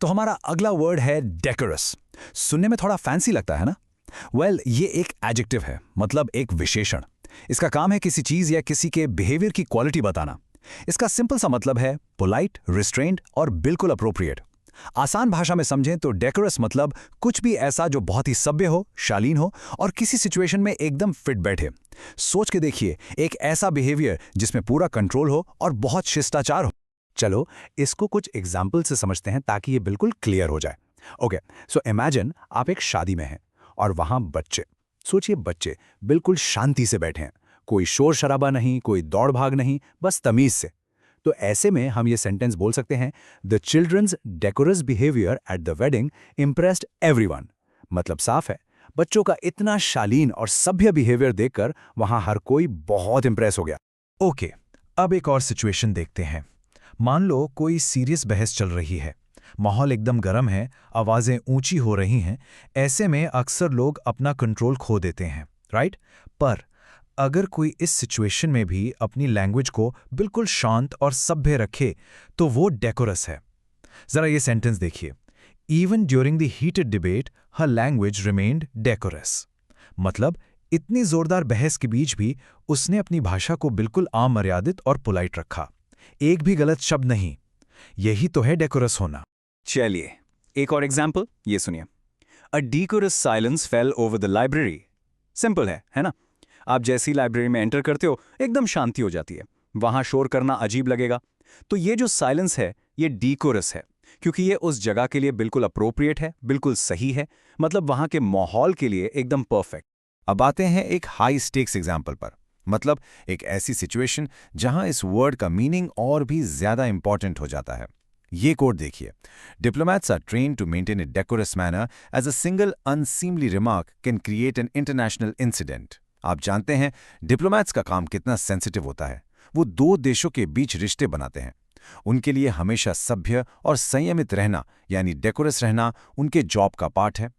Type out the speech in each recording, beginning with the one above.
तो हमारा अगला वर्ड है डेकोरस। सुनने में थोड़ा फैंसी लगता है ना? ये एक एडजेक्टिव है, मतलब एक विशेषण। इसका काम है किसी चीज या किसी के बिहेवियर की क्वालिटी बताना। इसका सिंपल सा मतलब है पोलाइट, रिस्ट्रेंड और बिल्कुल अप्रोप्रिएट। आसान भाषा में समझें तो डेकोरस मतलब कुछ भी ऐसा जो बहुत ही सभ्य हो, शालीन हो और किसी सिचुएशन में एकदम फिट बैठे। सोच के देखिए, एक ऐसा बिहेवियर जिसमें पूरा कंट्रोल हो और बहुत शिष्टाचार हो। चलो इसको कुछ एग्जाम्पल से समझते हैं ताकि ये बिल्कुल क्लियर हो जाए। ओके, सो इमेजिन आप एक शादी में हैं और वहां बच्चे, सोचिए बच्चे बिल्कुल शांति से बैठे हैं, कोई शोर शराबा नहीं, कोई दौड़ भाग नहीं, बस तमीज से। तो ऐसे में हम ये सेंटेंस बोल सकते हैं, the children's decorous behaviour at the wedding impressed everyone. मतलब साफ है, बच्चों का इतना शालीन और सभ्य बिहेवियर देखकर वहां हर कोई बहुत इंप्रेस हो गया। ओके, अब एक और सिचुएशन देखते हैं। मान लो कोई सीरियस बहस चल रही है, माहौल एकदम गर्म है, आवाजें ऊंची हो रही हैं। ऐसे में अक्सर लोग अपना कंट्रोल खो देते हैं, राइट? पर अगर कोई इस सिचुएशन में भी अपनी लैंग्वेज को बिल्कुल शांत और सभ्य रखे तो वो डेकोरस है। जरा ये सेंटेंस देखिए, even during the heated debate her language remained decorous. मतलब इतनी जोरदार बहस के बीच भी उसने अपनी भाषा को बिल्कुल अमर्यादित और पोलाइट रखा, एक भी गलत शब्द नहीं। यही तो है डेकोरस होना। चलिए एक और एग्जाम्पल ये सुनिए। A decorous silence fell over the library. Simple है ना? आप जैसी लाइब्रेरी में एंटर करते हो एकदम शांति हो जाती है, वहां शोर करना अजीब लगेगा। तो ये जो साइलेंस है ये डेकोरस है, क्योंकि ये उस जगह के लिए बिल्कुल अप्रोप्रिएट है, बिल्कुल सही है, मतलब वहां के माहौल के लिए एकदम परफेक्ट। अब आते हैं एक हाई स्टेक्स एग्जाम्पल पर, मतलब एक ऐसी सिचुएशन जहां इस वर्ड का मीनिंग और भी ज्यादा इंपॉर्टेंट हो जाता है। ये कोड देखिए, diplomats are trained to maintain a decorous manner as a single unseemly remark can create an international incident. आप जानते हैं डिप्लोमैट्स का काम कितना सेंसिटिव होता है। वो दो देशों के बीच रिश्ते बनाते हैं। उनके लिए हमेशा सभ्य और संयमित रहना यानी डेकोरस रहना उनके जॉब का पार्ट है।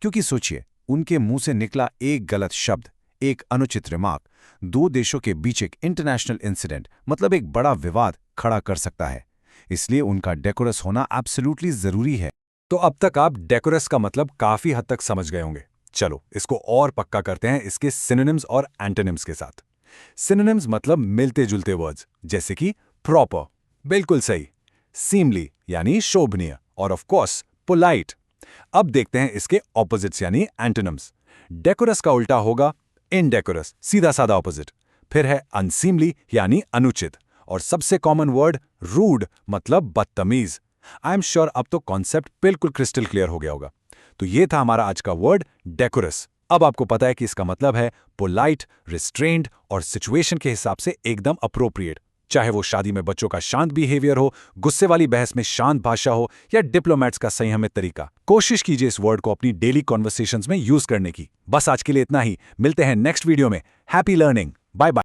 क्योंकि सोचिए, उनके मुंह से निकला एक गलत शब्द, एक अनुचित रिमार्क, दो देशों के बीच एक इंटरनेशनल इंसिडेंट मतलब एक बड़ा विवाद खड़ा कर सकता है। इसलिए उनका डेकोरस होना एब्सोल्युटली जरूरी है। तो अब तक आप डेकोरस का मतलब काफी हद तक समझ गए होंगे। चलो इसको और पक्का करते हैं इसके सिनोनिम्स और एंटोनिम्स के साथ। सिनोनिम्स मतलब मिलते जुलते वर्ड्स, जैसे कि प्रॉपर, बिल्कुल सही, सीमली यानी शोभनीय, और ऑफ कोर्स पोलाइट। अब देखते हैं इसके ऑपोजिट्स यानी एंटोनिम्स। डेकोरस का उल्टा होगा इनडेकोरस, सीधा साधा ऑपोजिट। फिर है अनसीमली यानी अनुचित, और सबसे कॉमन वर्ड रूड मतलब बदतमीज। आई एम श्योर अब तो कॉन्सेप्ट बिल्कुल क्रिस्टल क्लियर हो गया होगा। तो ये था हमारा आज का वर्ड डेकोरस। अब आपको पता है कि इसका मतलब है पोलाइट, रिस्ट्रेन्ड और सिचुएशन के हिसाब से एकदम अप्रोप्रिएट। चाहे वो शादी में बच्चों का शांत बिहेवियर हो, गुस्से वाली बहस में शांत भाषा हो, या डिप्लोमैट्स का संयमित तरीका। कोशिश कीजिए इस वर्ड को अपनी डेली कॉन्वर्सेशंस में यूज करने की। बस आज के लिए इतना ही, मिलते हैं नेक्स्ट वीडियो में। Happy learning, bye bye.